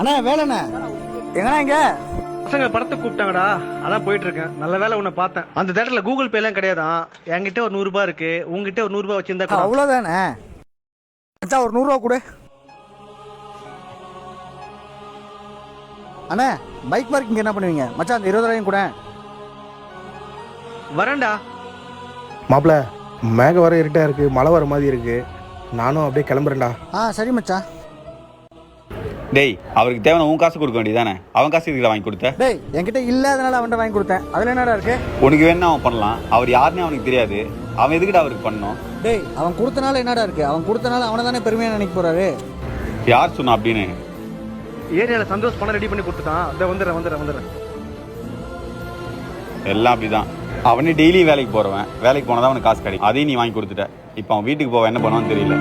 அண்ணா வேலைண்ணே எங்கண்ணா இங்க பசங்க படத்துக்கு கூப்பிட்டாங்கடா, அதான் போயிட்டு இருக்கேன். நல்ல வேலை உன்னை பார்த்தேன். அந்த தேட்டர்ல கூகுள் பே எல்லாம் கிடையாதான். என்கிட்ட ஒரு 100 ரூபாய் இருக்கு, உங்ககிட்ட ஒரு 100 ரூபாய் வச்சிருந்தா கூட. அவ்வளோதானே மச்சான், ஒரு 100 ரூபா கொடு. அண்ணா பைக் பார்க்கிங் என்ன பண்ணுவீங்க மச்சான்? அந்த 20 ரூபாயும் கூட. வரேன்டா. மாப்பிள மேகம் வர இருட்டா இருக்கு, மழை வர மாதிரி இருக்கு. நானும் அப்படியே கிளம்புறேன்டா. சரி மச்சான். டேய், அவருக்கு தேவை உன் காசு கொடுக்க வேண்டியதானே? அவன் காசு இதுல வாங்கி கொடுத்த? டேய் என்கிட்ட இல்லாதனால அவன்கிட்ட வாங்கி கொடுத்தேன். அதுல என்னடா இருக்கு? உனக்கு வேணா அவன் பண்ணலாம். அவர் யாருன்னு அவனுக்கு தெரியாது. அவன் எதுக்கிட்ட அவருக்கு பண்ணணும்? டேய் அவன் கொடுத்தனால என்னடா இருக்கு? அவன் கொடுத்தனால அவனை தானே பெருமையா நினைக்க போறாரு. யார் சொன்னா அப்படின்னு? ஏரியால சந்தோஷ் பணம் ரெடி பண்ணி கொடுத்துட்டான். அதை வந்துடுறேன். எல்லாம் அப்படிதான். அவனே டெய்லி வேலைக்கு போறவன். வேலைக்கு போனதான் அவனுக்கு காசு கிடைக்கும். அதையும் நீ வாங்கி கொடுத்துட்ட. இப்போ அவன் வீட்டுக்கு போவ என்ன பண்ணுவான்னு தெரியல.